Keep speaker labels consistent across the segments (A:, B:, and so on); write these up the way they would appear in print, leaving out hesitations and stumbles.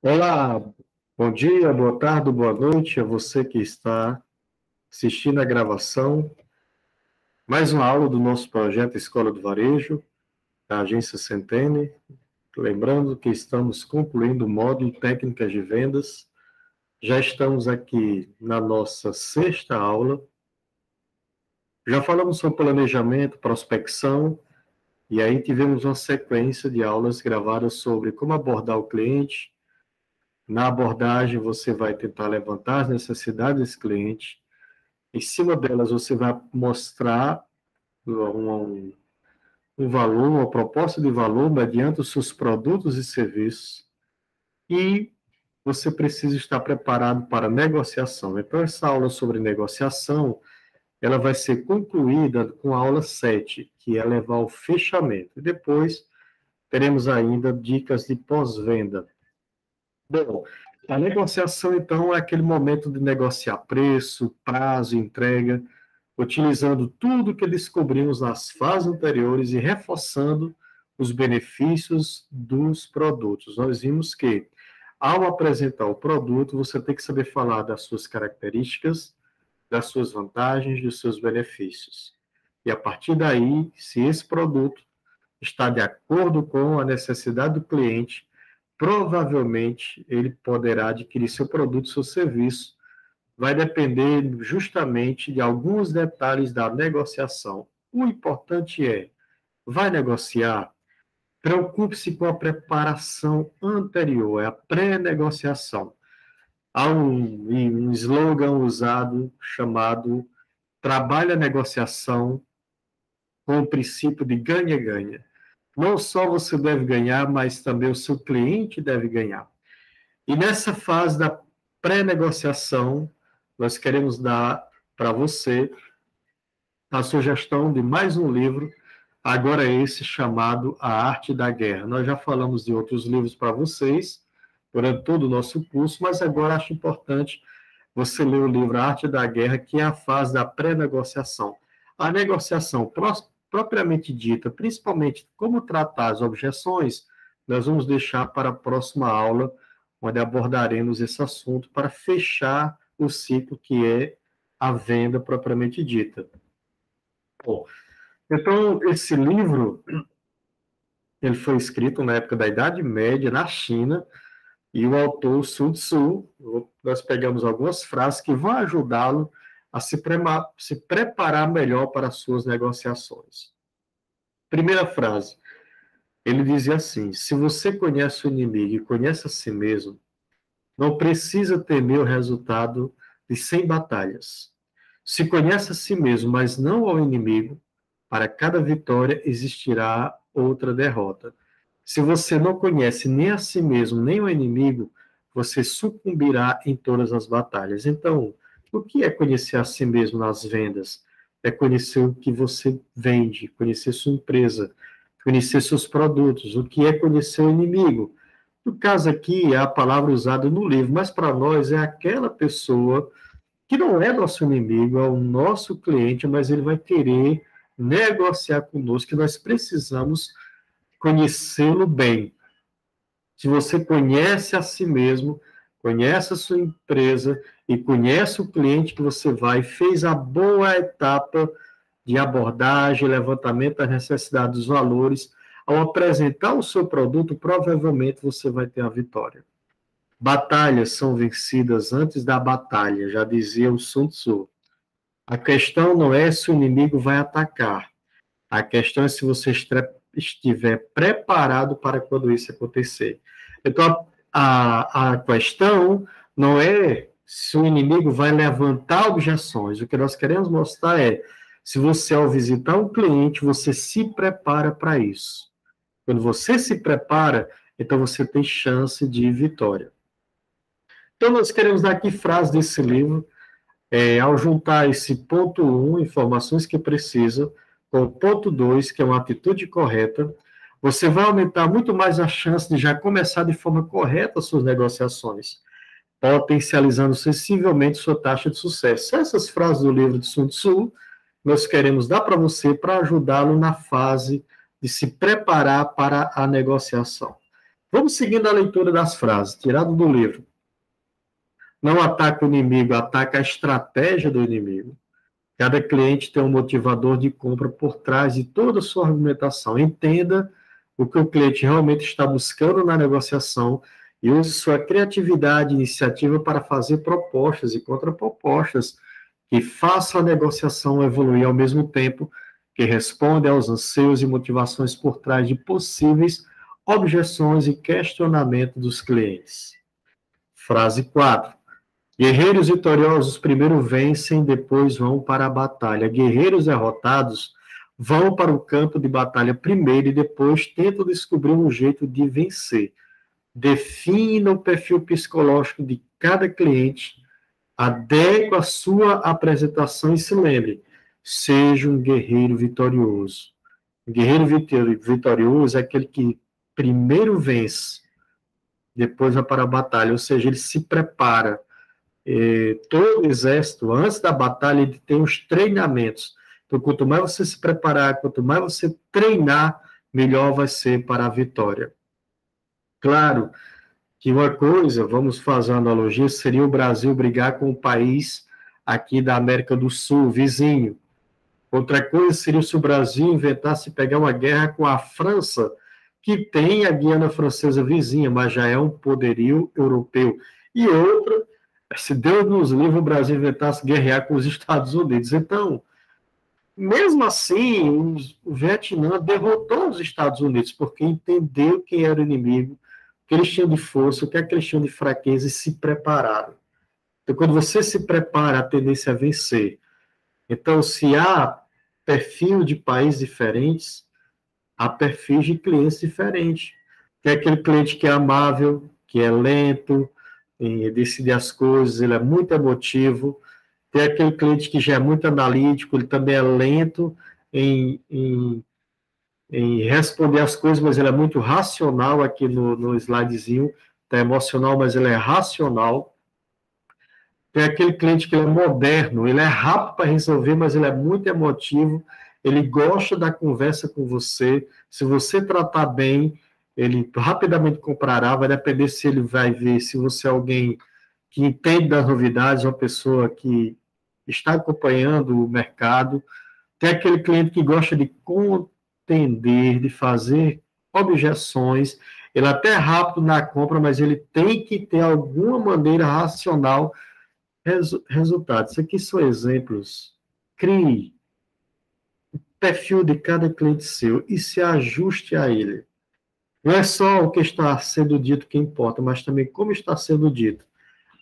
A: Olá, bom dia, boa tarde, boa noite a você que está assistindo a gravação. Mais uma aula do nosso projeto Escola do Varejo, da Agência Centene. Lembrando que estamos concluindo o módulo Técnicas de Vendas. Já estamos aqui na nossa sexta aula. Já falamos sobre planejamento, prospecção, e aí tivemos uma sequência de aulas gravadas sobre como abordar o cliente. Na abordagem, você vai tentar levantar as necessidades desse cliente. Em cima delas, você vai mostrar um valor, uma proposta de valor mediante os seus produtos e serviços. E você precisa estar preparado para negociação. Então, essa aula sobre negociação, ela vai ser concluída com a aula 7, que é levar ao fechamento. E depois, teremos ainda dicas de pós-venda. Bom, a negociação, então, é aquele momento de negociar preço, prazo, entrega, utilizando tudo que descobrimos nas fases anteriores e reforçando os benefícios dos produtos. Nós vimos que, ao apresentar o produto, você tem que saber falar das suas características, das suas vantagens, dos seus benefícios. E a partir daí, se esse produto está de acordo com a necessidade do cliente, provavelmente ele poderá adquirir seu produto, seu serviço. Vai depender justamente de alguns detalhes da negociação. O importante é, vai negociar? Preocupe-se com a preparação anterior, é a pré-negociação. Há um slogan usado chamado trabalhe a negociação com o princípio de ganha-ganha. Não só você deve ganhar, mas também o seu cliente deve ganhar. E nessa fase da pré-negociação, nós queremos dar para você a sugestão de mais um livro, agora esse chamado A Arte da Guerra. Nós já falamos de outros livros para vocês durante todo o nosso curso, mas agora acho importante você ler o livro A Arte da Guerra, que é a fase da pré-negociação. A negociação propriamente dita, principalmente como tratar as objeções, nós vamos deixar para a próxima aula, onde abordaremos esse assunto para fechar o ciclo que é a venda propriamente dita. Bom, então, esse livro, ele foi escrito na época da Idade Média, na China, e o autor Sun Tzu, nós pegamos algumas frases que vão ajudá-lo a se preparar melhor para as suas negociações. Primeira frase, ele dizia assim: se você conhece o inimigo e conhece a si mesmo, não precisa temer o resultado de 100 batalhas. Se conhece a si mesmo, mas não ao inimigo, para cada vitória existirá outra derrota. Se você não conhece nem a si mesmo, nem o inimigo, você sucumbirá em todas as batalhas. Então, o que é conhecer a si mesmo nas vendas? É conhecer o que você vende, conhecer sua empresa, conhecer seus produtos. O que é conhecer o inimigo? No caso aqui, é a palavra usada no livro, mas para nós é aquela pessoa que não é nosso inimigo, é o nosso cliente, mas ele vai querer negociar conosco, que nós precisamos conhecê-lo bem. Se você conhece a si mesmo, conhece a sua empresa e conhece o cliente que você vai, fez a boa etapa de abordagem, levantamento das necessidades dos valores, ao apresentar o seu produto, provavelmente você vai ter a vitória. Batalhas são vencidas antes da batalha, já dizia o Sun Tzu. A questão não é se o inimigo vai atacar. A questão é se você estiver preparado para quando isso acontecer. Então, a questão não é se o inimigo vai levantar objeções. O que nós queremos mostrar é se você, ao visitar um cliente, você se prepara para isso. Quando você se prepara, então você tem chance de vitória. Então, nós queremos dar aqui frases desse livro, ao juntar esse ponto 1, informações que precisa, com o ponto 2, que é uma atitude correta, você vai aumentar muito mais a chance de já começar de forma correta as suas negociações, potencializando sensivelmente sua taxa de sucesso. Essas frases do livro de Sun Tzu, nós queremos dar para você para ajudá-lo na fase de se preparar para a negociação. Vamos seguindo a leitura das frases, tirado do livro. Não ataca o inimigo, ataca a estratégia do inimigo. Cada cliente tem um motivador de compra por trás de toda a sua argumentação. Entenda o que o cliente realmente está buscando na negociação e use sua criatividade e iniciativa para fazer propostas e contrapropostas que façam a negociação evoluir ao mesmo tempo que responde aos anseios e motivações por trás de possíveis objeções e questionamentos dos clientes. Frase 4. Guerreiros vitoriosos primeiro vencem, depois vão para a batalha. Guerreiros derrotados vão para o campo de batalha primeiro e depois tentam descobrir um jeito de vencer. Defina o perfil psicológico de cada cliente, adeque a sua apresentação e se lembre, seja um guerreiro vitorioso. O guerreiro vitorioso é aquele que primeiro vence, depois vai para a batalha, ou seja, ele se prepara. Todo exército, antes da batalha, ele tem os treinamentos. Então, quanto mais você se preparar, quanto mais você treinar, melhor vai ser para a vitória. Claro que uma coisa, vamos fazer uma analogia, seria o Brasil brigar com um país aqui da América do Sul, vizinho. Outra coisa seria se o Brasil inventasse pegar uma guerra com a França, que tem a Guiana Francesa vizinha, mas já é um poderio europeu. E outra, se Deus nos livre, o Brasil inventasse guerrear com os Estados Unidos. Então, mesmo assim, o Vietnã derrotou os Estados Unidos, porque entendeu quem era o inimigo, o que eles tinham de força, o que eles tinham de fraqueza e se prepararam. Então, quando você se prepara, a tendência é vencer. Então, se há perfil de países diferentes, há perfis de clientes diferentes. Tem aquele cliente que é amável, que é lento em decidir as coisas, ele é muito emotivo. Tem aquele cliente que já é muito analítico, ele também é lento em responder as coisas, mas ele é muito racional. Aqui no slidezinho está emocional, mas ele é racional. Tem aquele cliente que ele é moderno, ele é rápido para resolver, mas ele é muito emotivo, ele gosta da conversa com você. Se você tratar bem, ele rapidamente comprará, vai depender se ele vai ver, se você é alguém que entende das novidades, uma pessoa que está acompanhando o mercado. Tem aquele cliente que gosta de contender, de fazer objeções, ele até é rápido na compra, mas ele tem que ter alguma maneira racional resultados. Isso aqui são exemplos. Crie o perfil de cada cliente seu e se ajuste a ele. Não é só o que está sendo dito que importa, mas também como está sendo dito.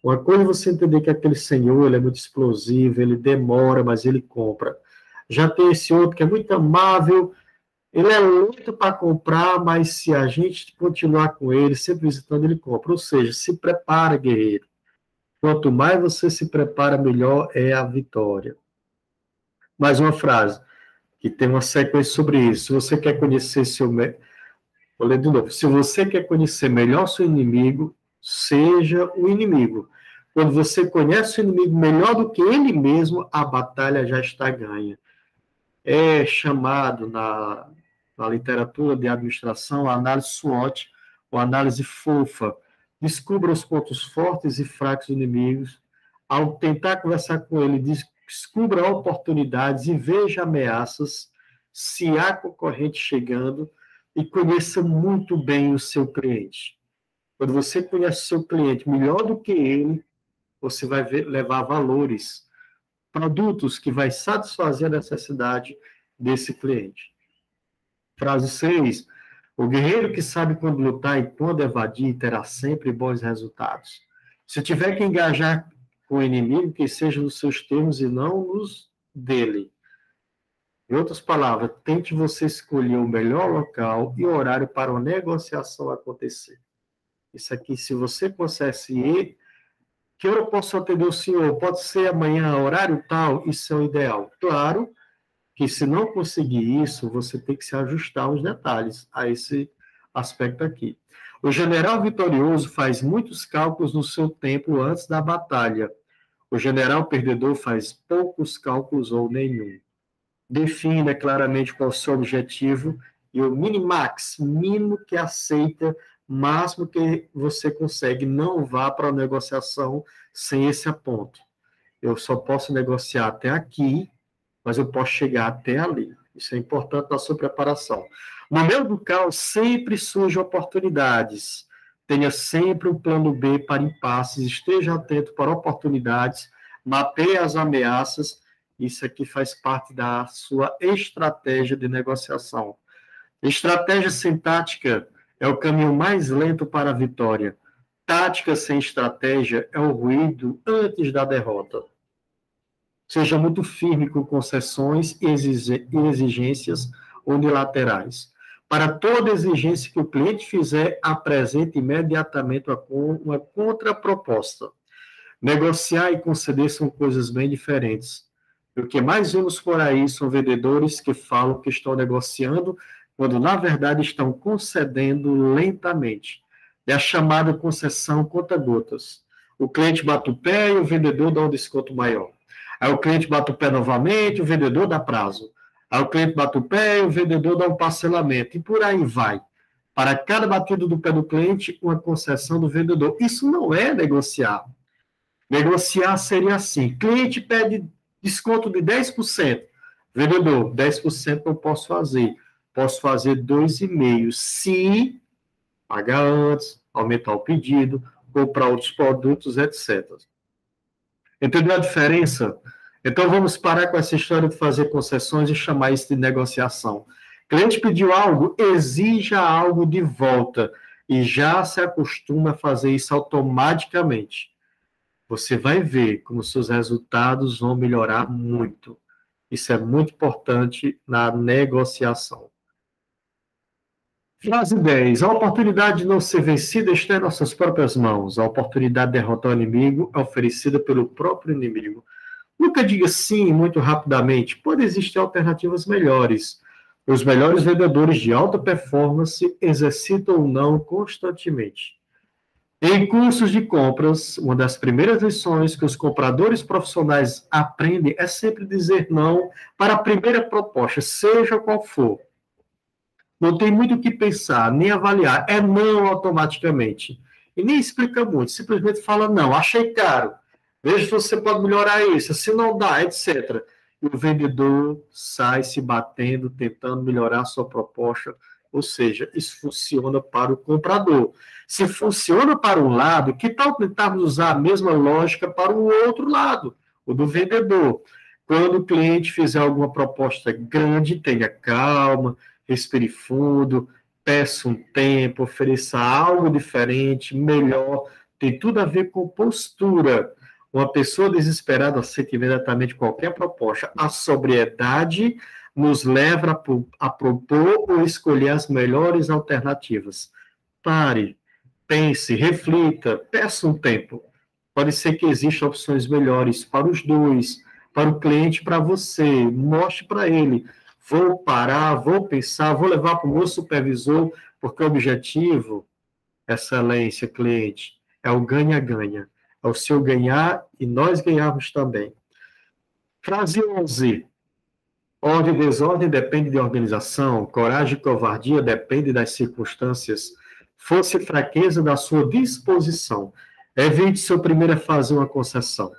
A: Uma coisa é você entender que aquele senhor ele é muito explosivo, ele demora, mas ele compra. Já tem esse outro que é muito amável, ele é lento para comprar, mas se a gente continuar com ele, sempre visitando, ele compra. Ou seja, se prepara, guerreiro. Quanto mais você se prepara, melhor é a vitória. Mais uma frase, que tem uma sequência sobre isso. Se você quer conhecer Vou ler de novo. Se você quer conhecer melhor seu inimigo, seja o inimigo. Quando você conhece o inimigo melhor do que ele mesmo, a batalha já está ganha. É chamado na literatura de administração a análise SWOT, ou análise fofa. Descubra os pontos fortes e fracos dos inimigos. Ao tentar conversar com ele, descubra oportunidades e veja ameaças, se há concorrente chegando, e conheça muito bem o seu cliente. Quando você conhece o seu cliente melhor do que ele, você vai levar valores, produtos que vai satisfazer a necessidade desse cliente. Frase 6. O guerreiro que sabe quando lutar e quando evadir terá sempre bons resultados. Se tiver que engajar com o inimigo, que seja nos seus termos e não nos dele. Em outras palavras, tente você escolher o melhor local e horário para uma negociação acontecer. Isso aqui, se você consegue, que hora eu posso atender o senhor? Pode ser amanhã, horário tal? Isso é o ideal. Claro que se não conseguir isso, você tem que se ajustar aos detalhes, a esse aspecto aqui. O general vitorioso faz muitos cálculos no seu tempo antes da batalha. O general perdedor faz poucos cálculos ou nenhum. Defina claramente qual é o seu objetivo e o minimax, mínimo que aceita máximo que você consegue. Não vá para a negociação sem esse ponto. Eu só posso negociar até aqui, mas eu posso chegar até ali. Isso é importante na sua preparação. No meio do caos, sempre surgem oportunidades. Tenha sempre um plano B para impasses, esteja atento para oportunidades, mapeie as ameaças. Isso aqui faz parte da sua estratégia de negociação. Estratégia sem tática é o caminho mais lento para a vitória. Tática sem estratégia é o ruído antes da derrota. Seja muito firme com concessões e exigências unilaterais. Para toda exigência que o cliente fizer, apresente imediatamente uma contraproposta. Negociar e conceder são coisas bem diferentes. O que mais vemos por aí são vendedores que falam que estão negociando, quando na verdade estão concedendo lentamente. É a chamada concessão conta-gotas. O cliente bate o pé e o vendedor dá um desconto maior. Aí o cliente bate o pé novamente, o vendedor dá prazo. Aí o cliente bate o pé e o vendedor dá um parcelamento. E por aí vai. Para cada batida do pé do cliente, uma concessão do vendedor. Isso não é negociar. Negociar seria assim: cliente pede desconto de 10%. Vendedor, 10% não posso fazer. Posso fazer 2,5%. Se pagar antes, aumentar o pedido, comprar outros produtos, etc. Entendeu a diferença? Então, vamos parar com essa história de fazer concessões e chamar isso de negociação. Cliente pediu algo, exija algo de volta e já se acostuma a fazer isso automaticamente. Você vai ver como seus resultados vão melhorar muito. Isso é muito importante na negociação. Frase 10. A oportunidade de não ser vencida está em nossas próprias mãos. A oportunidade de derrotar o inimigo é oferecida pelo próprio inimigo. Nunca diga sim muito rapidamente, pois existem alternativas melhores. Os melhores vendedores de alta performance exercitam o não constantemente. Em cursos de compras, uma das primeiras lições que os compradores profissionais aprendem é sempre dizer não para a primeira proposta, seja qual for. Não tem muito o que pensar, nem avaliar. É não automaticamente. E nem explica muito. Simplesmente fala não. Achei caro. Veja se você pode melhorar isso. Se não dá, etc. E o vendedor sai se batendo, tentando melhorar a sua proposta. Ou seja, isso funciona para o comprador. Se funciona para um lado, que tal tentarmos usar a mesma lógica para o outro lado, o do vendedor? Quando o cliente fizer alguma proposta grande, tenha calma, respire fundo, peça um tempo, ofereça algo diferente, melhor, tem tudo a ver com postura. Uma pessoa desesperada aceita imediatamente qualquer proposta. A sobriedade nos leva a propor ou escolher as melhores alternativas. Pare, pense, reflita, peça um tempo. Pode ser que existam opções melhores para os dois, para o cliente, para você. Mostre para ele. Vou parar, vou pensar, vou levar para o meu supervisor, porque o objetivo, excelência, cliente, é o ganha-ganha. É o seu ganhar e nós ganharmos também. Frase 11. Ordem e desordem depende de organização, coragem e covardia depende das circunstâncias, força e fraqueza da sua disposição. Evite ser o primeiro a fazer uma concessão.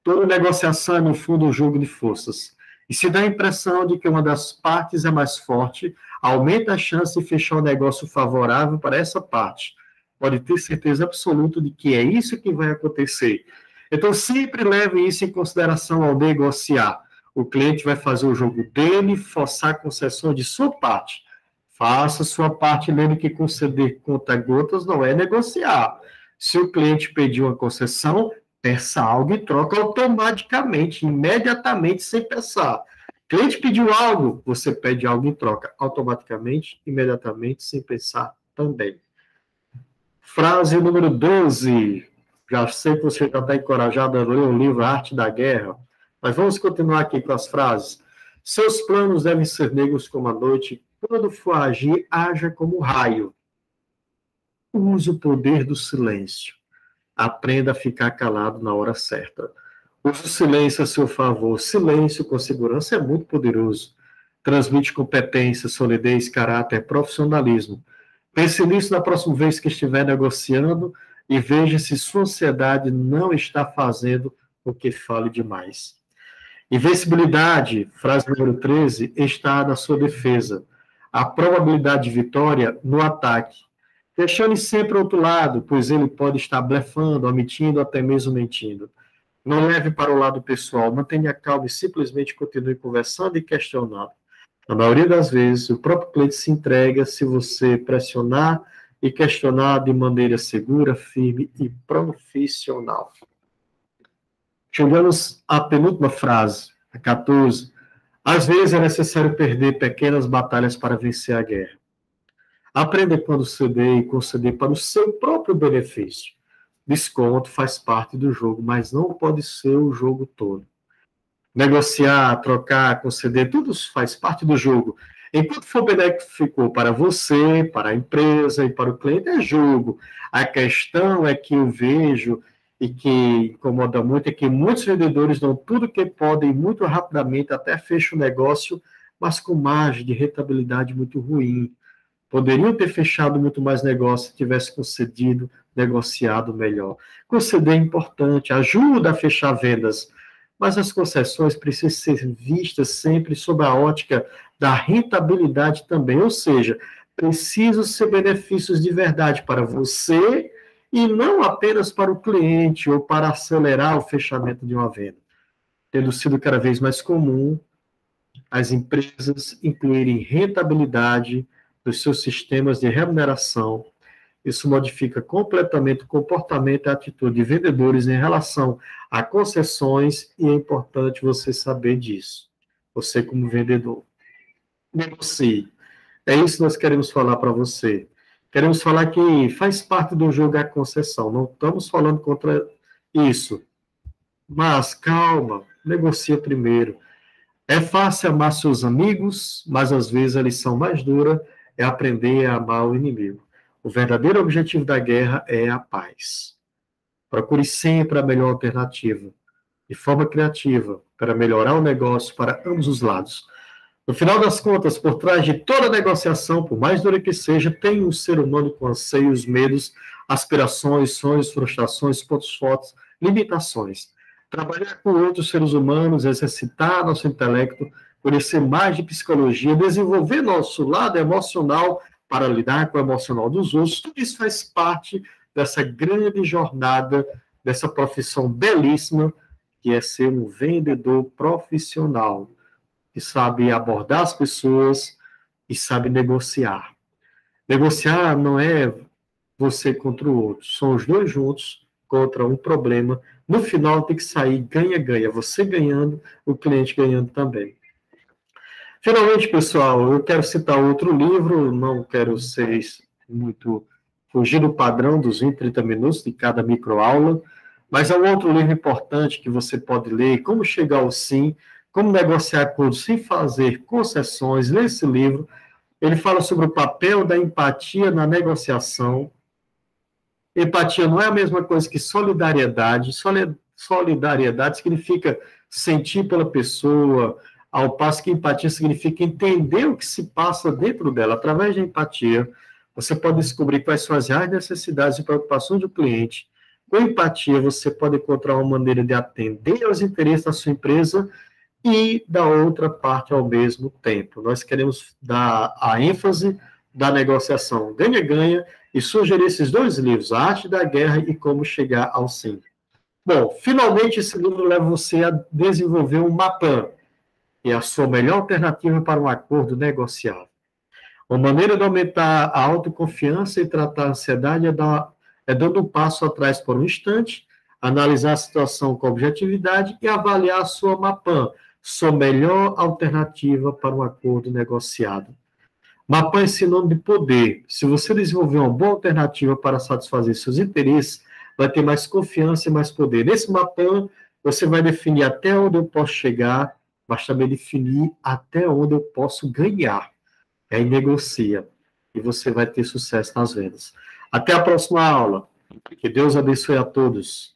A: Toda negociação é, no fundo, um jogo de forças. E se dá a impressão de que uma das partes é mais forte, aumenta a chance de fechar um negócio favorável para essa parte. Pode ter certeza absoluta de que é isso que vai acontecer. Então, sempre leve isso em consideração ao negociar. O cliente vai fazer o jogo dele, forçar concessão de sua parte. Faça sua parte, lembre que conceder conta-gotas não é negociar. Se o cliente pedir uma concessão, peça algo e troca automaticamente, imediatamente, sem pensar. O cliente pediu algo, você pede algo em troca, automaticamente, imediatamente, sem pensar também. Frase número 12. Já sei que você já está encorajado a ler o livro Arte da Guerra, mas vamos continuar aqui com as frases. Seus planos devem ser negros como a noite. Quando for agir, haja como raio. Use o poder do silêncio. Aprenda a ficar calado na hora certa. Use o silêncio a seu favor. Silêncio com segurança é muito poderoso. Transmite competência, solidez, caráter, profissionalismo. Pense nisso na próxima vez que estiver negociando e veja se sua ansiedade não está fazendo com que fale demais. Invencibilidade, frase número 13, está na sua defesa. A probabilidade de vitória no ataque. Questione sempre o outro lado, pois ele pode estar blefando, omitindo, até mesmo mentindo. Não leve para o lado pessoal, mantenha calma e simplesmente continue conversando e questionando. Na maioria das vezes, o próprio cliente se entrega se você pressionar e questionar de maneira segura, firme e profissional. Chegamos à penúltima frase, a 14. Às vezes é necessário perder pequenas batalhas para vencer a guerra. Aprenda quando ceder e conceder para o seu próprio benefício. Desconto faz parte do jogo, mas não pode ser o jogo todo. Negociar, trocar, conceder, tudo faz parte do jogo. Enquanto for benéfico para você, para a empresa e para o cliente, é jogo. A questão é que eu vejo e que incomoda muito é que muitos vendedores dão tudo que podem muito rapidamente, até fecham o negócio, mas com margem de rentabilidade muito ruim. Poderiam ter fechado muito mais negócio se tivesse concedido, negociado melhor. Conceder é importante, ajuda a fechar vendas, mas as concessões precisam ser vistas sempre sob a ótica da rentabilidade também, ou seja, precisam ser benefícios de verdade para você e não apenas para o cliente ou para acelerar o fechamento de uma venda. Tendo sido cada vez mais comum as empresas incluírem rentabilidade dos seus sistemas de remuneração. Isso modifica completamente o comportamento e a atitude de vendedores em relação a concessões e é importante você saber disso. Você como vendedor. Negocie. É isso que nós queremos falar para você. Queremos falar que faz parte do jogo a concessão. Não estamos falando contra isso. Mas calma, negocia primeiro. É fácil amar seus amigos, mas às vezes a lição mais dura é aprender a amar o inimigo. O verdadeiro objetivo da guerra é a paz. Procure sempre a melhor alternativa, de forma criativa, para melhorar o negócio para ambos os lados. No final das contas, por trás de toda negociação, por mais dura que seja, tem um ser humano com anseios, medos, aspirações, sonhos, frustrações, pontos fortes, limitações. Trabalhar com outros seres humanos, exercitar nosso intelecto, conhecer mais de psicologia, desenvolver nosso lado emocional para lidar com o emocional dos outros, tudo isso faz parte dessa grande jornada, dessa profissão belíssima, que é ser um vendedor profissional, que sabe abordar as pessoas e sabe negociar. Negociar não é você contra o outro, são os dois juntos contra um problema. No final tem que sair ganha-ganha, você ganhando, o cliente ganhando também. Finalmente, pessoal, eu quero citar outro livro, não quero ser muito fugir do padrão dos 20, 30 minutos de cada microaula, mas é um outro livro importante que você pode ler, Como Chegar ao Sim, Como Negociar Acordos Sem Fazer Concessões. Lê esse livro, ele fala sobre o papel da empatia na negociação. Empatia não é a mesma coisa que solidariedade. Solidariedade significa sentir pela pessoa, ao passo que empatia significa entender o que se passa dentro dela. Através da empatia, você pode descobrir quais são as reais necessidades e preocupações do cliente. Com empatia, você pode encontrar uma maneira de atender aos interesses da sua empresa e da outra parte ao mesmo tempo. Nós queremos dar a ênfase da negociação ganha-ganha e sugerir esses dois livros, A Arte da Guerra e Como Chegar ao Sim. Bom, finalmente esse livro leva você a desenvolver um mapa e a sua melhor alternativa para um acordo negociável. Uma maneira de aumentar a autoconfiança e tratar a ansiedade é dando um passo atrás por um instante, analisar a situação com objetividade e avaliar a sua MAPAM, sua melhor alternativa para um acordo negociado. MAPAM é sinônimo de poder. Se você desenvolver uma boa alternativa para satisfazer seus interesses, vai ter mais confiança e mais poder. Nesse MAPAM, você vai definir até onde eu posso chegar, mas também definir até onde eu posso ganhar. Aí negocia. E você vai ter sucesso nas vendas. Até a próxima aula. Que Deus abençoe a todos.